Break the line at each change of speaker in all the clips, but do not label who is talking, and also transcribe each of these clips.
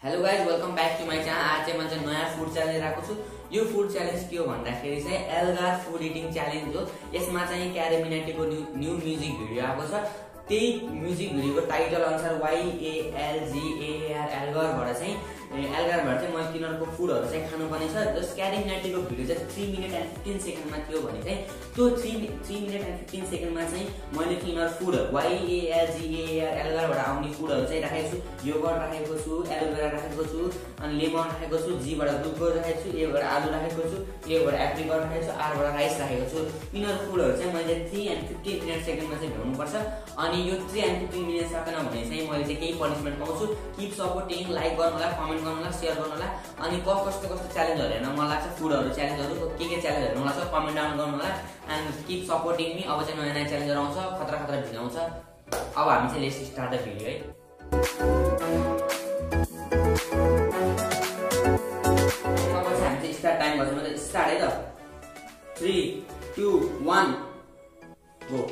Hello guys welcome back to my channel. आज चाहिँ म नयाँ फुड च्यालेन्ज लिएर आएको छु। यो फुड च्यालेन्ज के हो भन्दाखेरि चाहिँ एल्गार फुड इटिङ च्यालेन्ज हो। यसमा चाहिँ क्यारेमिनाटीको न्यू म्युजिक भिडियो आएको छ। त्यही म्युजिक भिडियोको टाइटल अनुसार YALGAR एल्गारबाट चाहिँ मैले तिनीहरूको फुडहरू चाहिँ खानुपर्ने छ। जस क्यारेमिनाटीको भिडियो चाहिँ 3 मिनट एन्ड 15 सेकेन्डमा थियो भने चाहिँ त्यो 3 मिनट एन्ड 15 सेकेन्डमा चाहिँ मैले तिनीहरू फुडहरू YALGAR एल्गारबाट आउने फुडहरू चाहिँ राखेको छु। योगर्ट राखेको छु, एलोभेरा राखेको छु, अनि लेमन राखेको छु, जीबाट ग्लुकोज राखेको छु, एबाट आलु राखेको छु, एबाट एप्रिकट राखेको छु, आरबाट राइस राखेको छु। तिनीहरू फुडहरू चाहिँ मैले 3 एन्ड 15 मिनट सेकेन्डमा चाहिँ भ्याउनुपर्छ। अनि यो 3 एन्ड 15 मिनट सकेन भने चाहिँ मैले चाहिँ केही पनिसमेन्ट पाउँछु। किप सपोर्टिङ, लाइक गर्नु होला, कमेन्ट गर्नु होला, सेयर गर्नु होला। अनि कस्तो च्यालेन्जहरू हेर्न मन लाग्छ, फुडहरू च्यालेन्जहरू के च्यालेन्जहरू मन लाग्छ कमेन्ट डाउन गर्नु होला। And keep supporting me. अब चाहिँ नयाँ च्यालेन्जहरू आउँछ, खतरा भिडियो आउँछ। अब हामी चाहिँ लेट्स स्टार्ट द भिडियो है। अब चाहिँ हामी चाहिँ स्टार्ट टाइम गर्छौँ। मतलब स्टार्ट है त। 3 2 1 गो।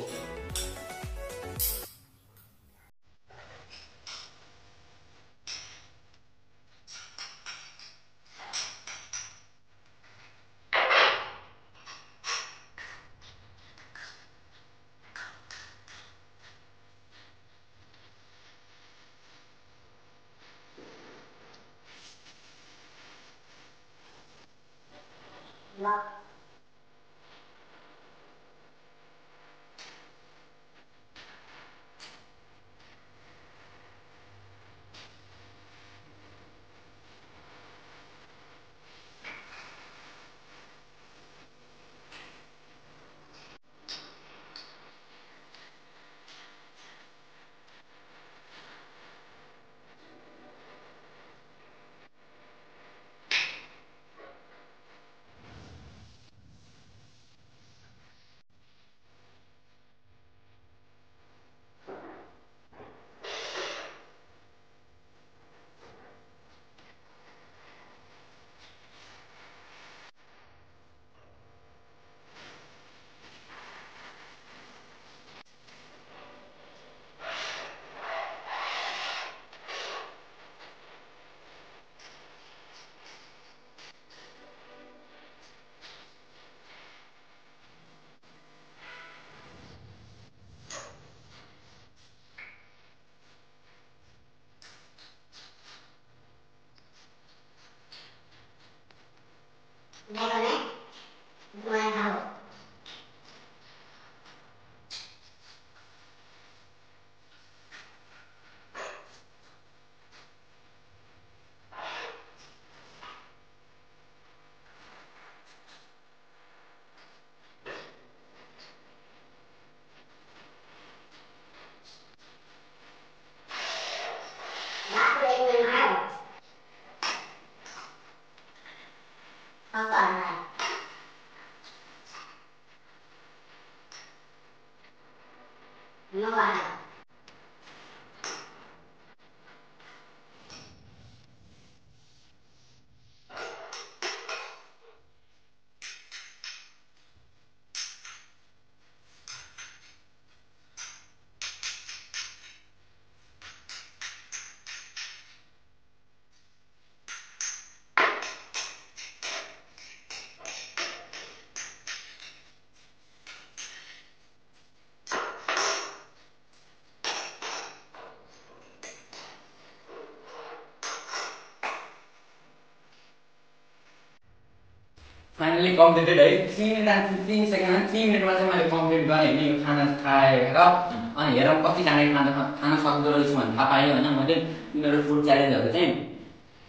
फाइनली कम्प्लिटेड है। 3 मिनट एन्ड 15 सेकेन्डमा 3 मिनटमा चाहिँ मैले कम्प्लिट गरेँ होइन यो खाना खाएर। अनि हेर कतिजनाले खाना सक्दो रहेछु भन्ने थाहा पाएँ होइन मैले तिनीहरू फुड च्यालेन्जहरू चाहिँ।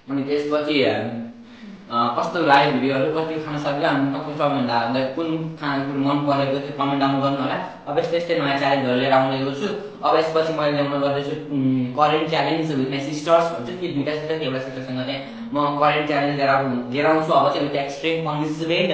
अनि त्यसपछि कस्तो लाग्यो भिडियोहरू, कति खाना सक्यो, अनि तपाईँलाई कुन खानाकुर मन परेको थियो कमेन्ट डाउन गर्नु होला। अब यस्तै नयाँ च्यालेन्जहरू लिएर आउने गर्छु। अब यसपछि मैले ल्याउन गर्दैछु current challenge with my sisters भन्छु कि दुईवटा सिस्टर एउटा सिस्टरसँग चाहिँ म करेन्ट च्यालेन्ज लिएर आउँछु। अब चाहिँ त्यो एक्सट्रिम पनिसमेन्ट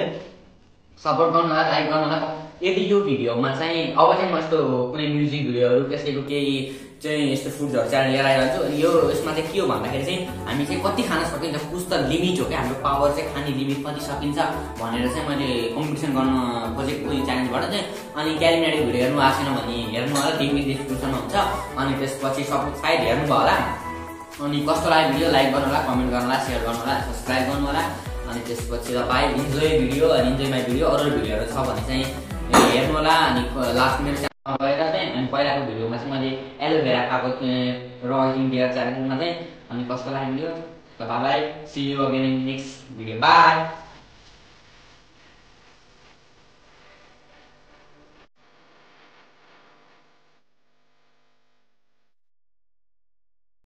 सपोर्ट गर्नु होला, लाइक गर्नु होला। यदि यो भिडियोमा चाहिँ अब चाहिँ म यस्तो कुनै म्युजिक भिडियोहरू त्यसैको केही चाहिँ यस्तो फुड्सहरू च्यालेन्ज लिएर आइरहन्छु। अनि यसमा चाहिँ के हो भन्दाखेरि चाहिँ हामी चाहिँ कति खान सकिन्छ, कुछ त लिमिट हो क्या, हाम्रो पावर चाहिँ खाने लिमिट कति सकिन्छ भनेर चाहिँ मैले कम्पिटिसन गर्न खोजेको यो च्यालेन्जबाट चाहिँ। अनि क्यालेमिनाटी भिडियो हेर्नु आएको छैन भने हेर्नु होला, लिङ्क डिस्क्रिप्सनमा हुन्छ। अनि त्यसपछि सब साइड हेर्नुभयो होला। अनि कस्तो लाग्यो भिडियो लाइक गर्नु होला, कमेन्ट गर्नु होला, सेयर गर्नु होला, सब्स्क्राइब गर्नु होला। अनि त्यसपछि तपाईँ इन्जोय भिडियो अनि इन्जोय माई भिडियो अरू भिडियोहरू छ भने चाहिँ हेर्नु होला। अनि लास्ट मेरो च्यानलमा गएर चाहिँ अनि पहिलाको भिडियोमा चाहिँ मैले एलोभेरा खाएको र इन्डिया च्यालेन्जमा चाहिँ अनि कस्तो लाग्यो video, bye bye, see you again in next video, by.